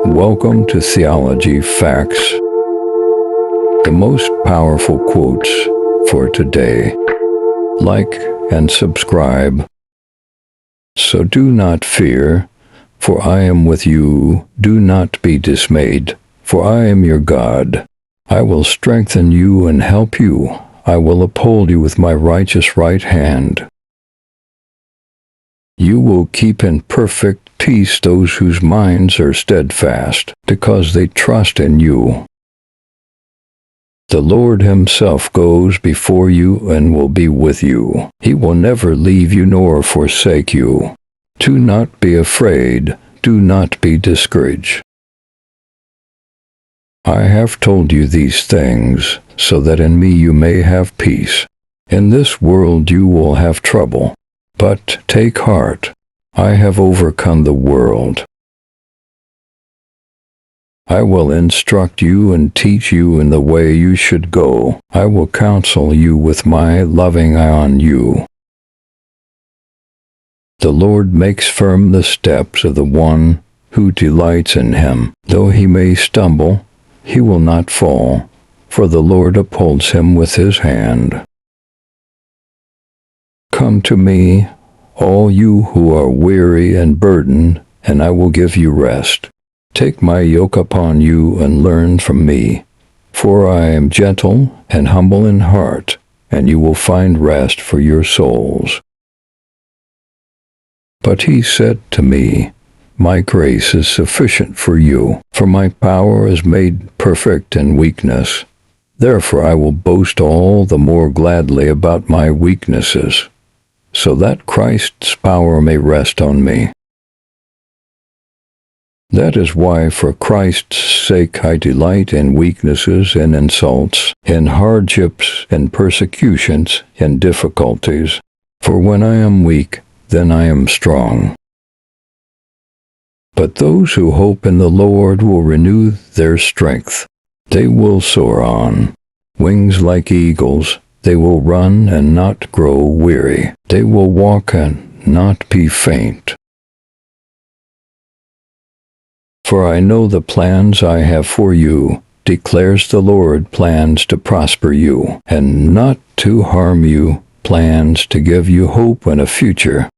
Welcome to Theology Facts, the most powerful quotes for today. Like and subscribe. So do not fear, for I am with you. Do not be dismayed, for I am your God. I will strengthen you and help you. I will uphold you with my righteous right hand. You will keep in perfect peace those whose minds are steadfast, because they trust in you. The Lord himself goes before you and will be with you. He will never leave you nor forsake you. Do not be afraid. Do not be discouraged. I have told you these things, so that in me you may have peace. In this world you will have trouble. But take heart. I have overcome the world. I will instruct you and teach you in the way you should go. I will counsel you with my loving eye on you. The Lord makes firm the steps of the one who delights in him. Though he may stumble, he will not fall, for the Lord upholds him with his hand. Come to me, all you who are weary and burdened, and I will give you rest. Take my yoke upon you and learn from me, for I am gentle and humble in heart, and you will find rest for your souls. But he said to me, My grace is sufficient for you, for my power is made perfect in weakness. Therefore I will boast all the more gladly about my weaknesses, so that Christ's power may rest on me. That is why for Christ's sake I delight in weaknesses and insults, in hardships and persecutions and difficulties. For when I am weak, then I am strong. But those who hope in the Lord will renew their strength. They will soar on wings like eagles. They will run and not grow weary. They will walk and not be faint. For I know the plans I have for you, declares the Lord, plans to prosper you, and not to harm you, plans to give you hope and a future.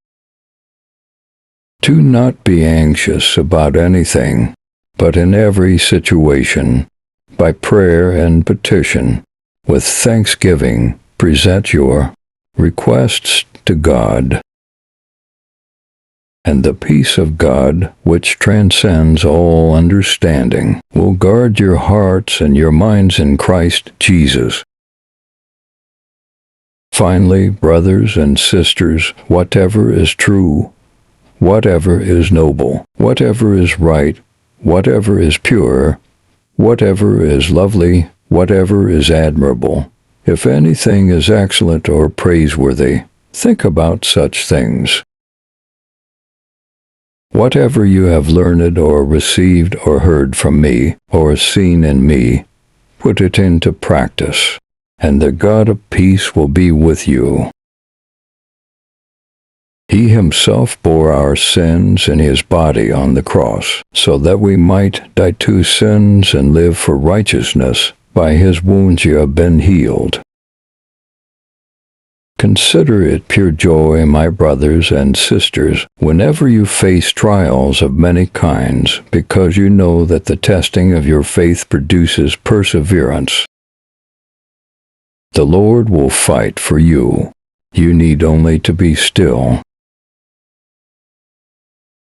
Do not be anxious about anything, but in every situation, by prayer and petition, with thanksgiving, present your requests to God. And the peace of God, which transcends all understanding, will guard your hearts and your minds in Christ Jesus. Finally, brothers and sisters, whatever is true, whatever is noble, whatever is right, whatever is pure, whatever is lovely, whatever is admirable, if anything is excellent or praiseworthy, think about such things. Whatever you have learned or received or heard from me or seen in me, put it into practice, and the God of peace will be with you. He himself bore our sins in his body on the cross, so that we might die to sins and live for righteousness. By his wounds you have been healed. Consider it pure joy, my brothers and sisters, whenever you face trials of many kinds, because you know that the testing of your faith produces perseverance. The Lord will fight for you. You need only to be still.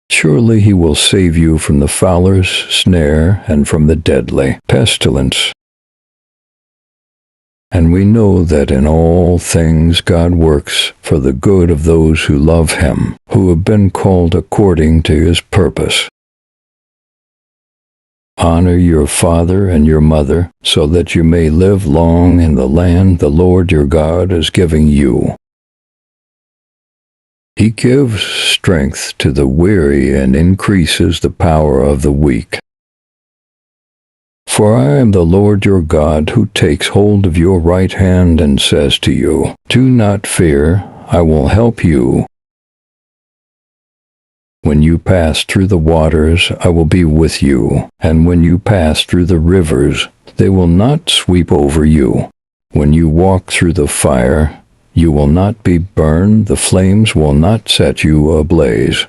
Surely he will save you from the fowler's snare and from the deadly pestilence. And we know that in all things God works for the good of those who love him, who have been called according to his purpose. Honor your father and your mother, so that you may live long in the land the Lord your God is giving you. He gives strength to the weary and increases the power of the weak. For I am the Lord your God, who takes hold of your right hand and says to you, Do not fear, I will help you. When you pass through the waters, I will be with you, and when you pass through the rivers, they will not sweep over you. When you walk through the fire, you will not be burned, the flames will not set you ablaze.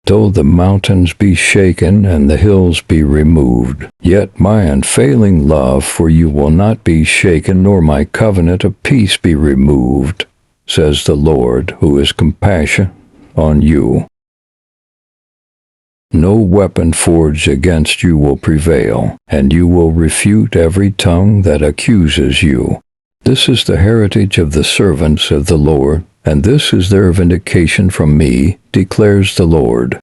Though the mountains be shaken and the hills be removed, yet my unfailing love for you will not be shaken, nor my covenant of peace be removed, says the Lord, who is compassionate on you. No weapon forged against you will prevail, and you will refute every tongue that accuses you. This is the heritage of the servants of the Lord, and this is their vindication from me, declares the Lord.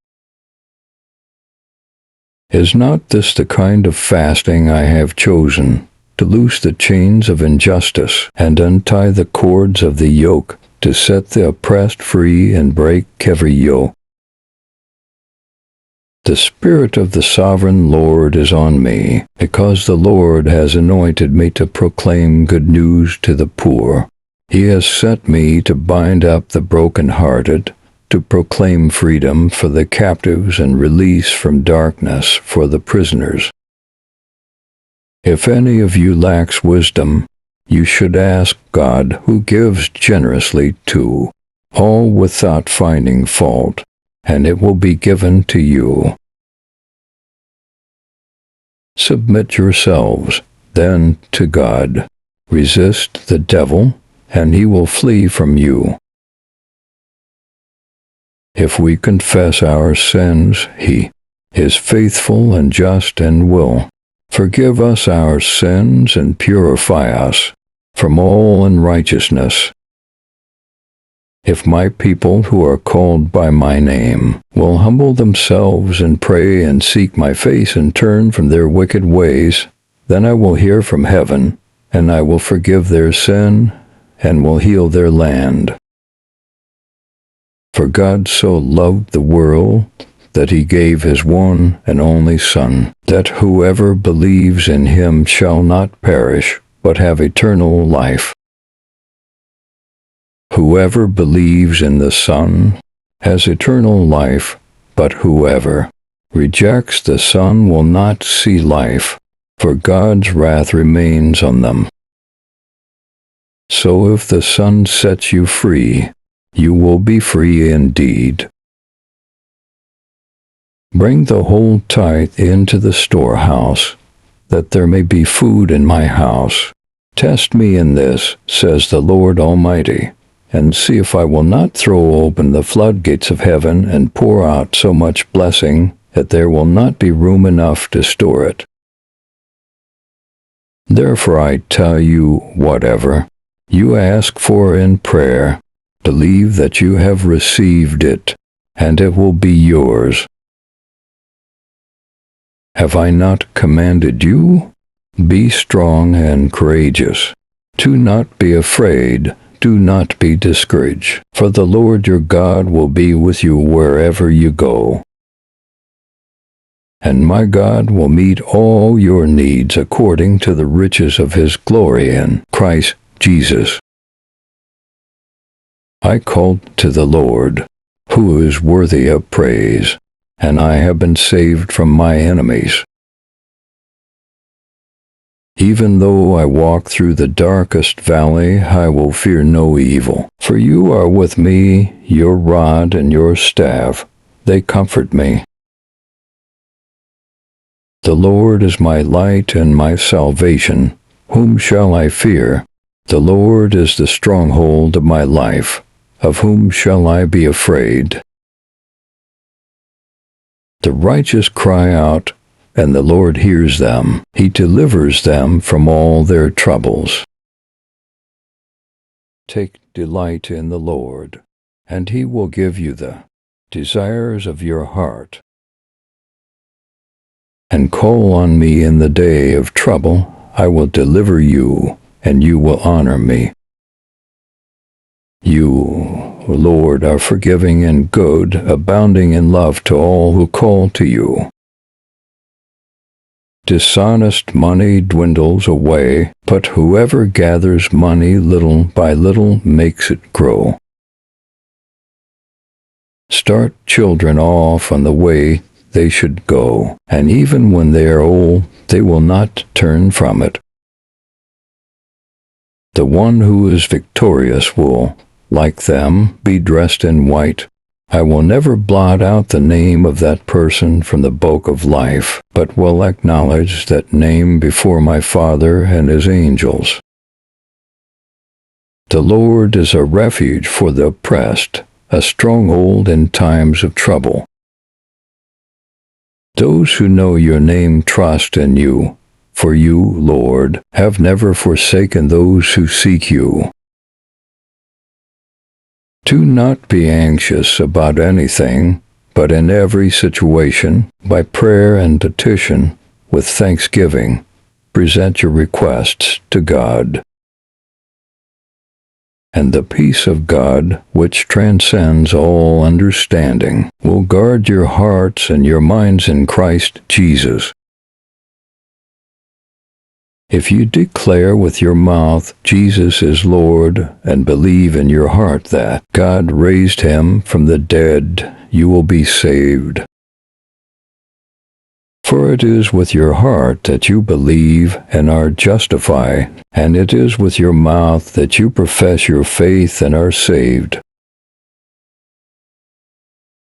Is not this the kind of fasting I have chosen, to loose the chains of injustice and untie the cords of the yoke, to set the oppressed free and break every yoke? The Spirit of the Sovereign Lord is on me, because the Lord has anointed me to proclaim good news to the poor. He has sent me to bind up the brokenhearted, to proclaim freedom for the captives and release from darkness for the prisoners. If any of you lacks wisdom, you should ask God, who gives generously to all without finding fault, and it will be given to you. Submit yourselves, then, to God. Resist the devil, and he will flee from you. If we confess our sins, he is faithful and just and will forgive us our sins and purify us from all unrighteousness. If my people who are called by my name will humble themselves and pray and seek my face and turn from their wicked ways, then I will hear from heaven, and I will forgive their sin and will heal their land. For God so loved the world that he gave his one and only Son, that whoever believes in him shall not perish, but have eternal life. Whoever believes in the Son has eternal life, but whoever rejects the Son will not see life, for God's wrath remains on them. So if the Son sets you free, you will be free indeed. Bring the whole tithe into the storehouse, that there may be food in my house. Test me in this, says the Lord Almighty, and see if I will not throw open the floodgates of heaven and pour out so much blessing that there will not be room enough to store it. Therefore I tell you, whatever you ask for in prayer, believe that you have received it, and it will be yours. Have I not commanded you? Be strong and courageous. Do not be afraid. Do not be discouraged, for the Lord your God will be with you wherever you go. And my God will meet all your needs according to the riches of his glory in Christ Jesus. I called to the Lord, who is worthy of praise, and I have been saved from my enemies. Even though I walk through the darkest valley, I will fear no evil, for you are with me, your rod and your staff, they comfort me. The Lord is my light and my salvation. Whom shall I fear? The Lord is the stronghold of my life. Of whom shall I be afraid? The righteous cry out, and the Lord hears them. He delivers them from all their troubles. Take delight in the Lord, and he will give you the desires of your heart. And call on me in the day of trouble. I will deliver you, and you will honor me. You, Lord, are forgiving and good, abounding in love to all who call to you. Dishonest money dwindles away, but whoever gathers money little by little makes it grow. Start children off on the way they should go, and even when they are old, they will not turn from it. The one who is victorious will, like them, be dressed in white. I will never blot out the name of that person from the book of life, but will acknowledge that name before my Father and his angels. The Lord is a refuge for the oppressed, a stronghold in times of trouble. Those who know your name trust in you, for you, Lord, have never forsaken those who seek you. Do not be anxious about anything, but in every situation, by prayer and petition, with thanksgiving, present your requests to God. And the peace of God, which transcends all understanding, will guard your hearts and your minds in Christ Jesus. If you declare with your mouth Jesus is Lord and believe in your heart that God raised him from the dead, you will be saved. For it is with your heart that you believe and are justified, and it is with your mouth that you profess your faith and are saved.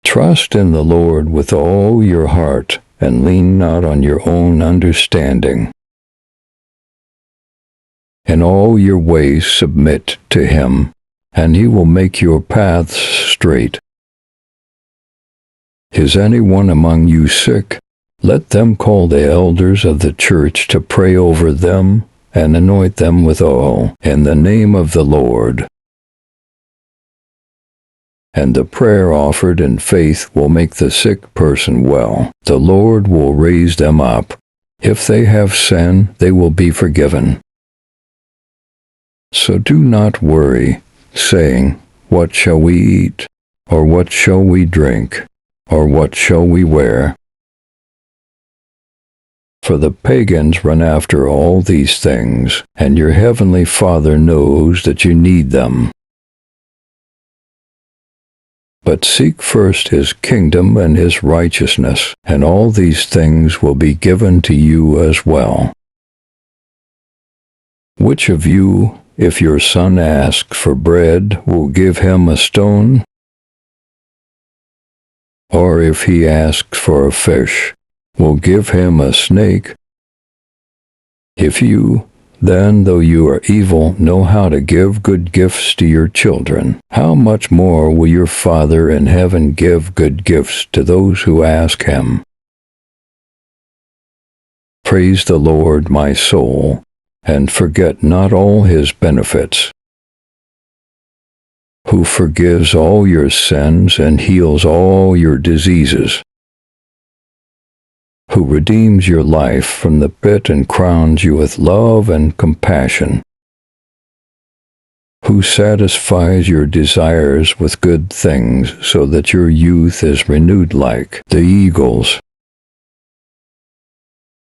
Trust in the Lord with all your heart, and lean not on your own understanding. In all your ways submit to him, and he will make your paths straight. Is anyone among you sick? Let them call the elders of the church to pray over them and anoint them with oil in the name of the Lord. And the prayer offered in faith will make the sick person well. The Lord will raise them up. If they have sinned, they will be forgiven. So do not worry, saying, "What shall we eat? Or what shall we drink? Or what shall we wear?" For the pagans run after all these things, and your heavenly Father knows that you need them. But seek first his kingdom and his righteousness, and all these things will be given to you as well. Which of you, if your son asks for bread, will give him a stone? Or if he asks for a fish, will give him a snake? If you, then, though you are evil, know how to give good gifts to your children, how much more will your Father in heaven give good gifts to those who ask him? Praise the Lord, my soul, and forget not all his benefits, who forgives all your sins and heals all your diseases, who redeems your life from the pit and crowns you with love and compassion, who satisfies your desires with good things so that your youth is renewed like the eagles.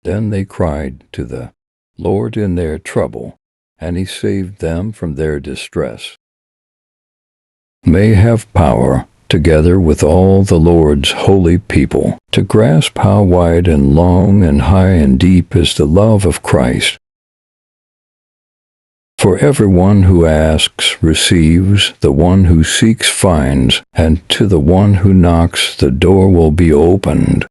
Then they cried to the Lord in their trouble, and he saved them from their distress. May have power, together with all the Lord's holy people, to grasp how wide and long and high and deep is the love of Christ. For everyone who asks receives, the one who seeks finds, and to the one who knocks the door will be opened.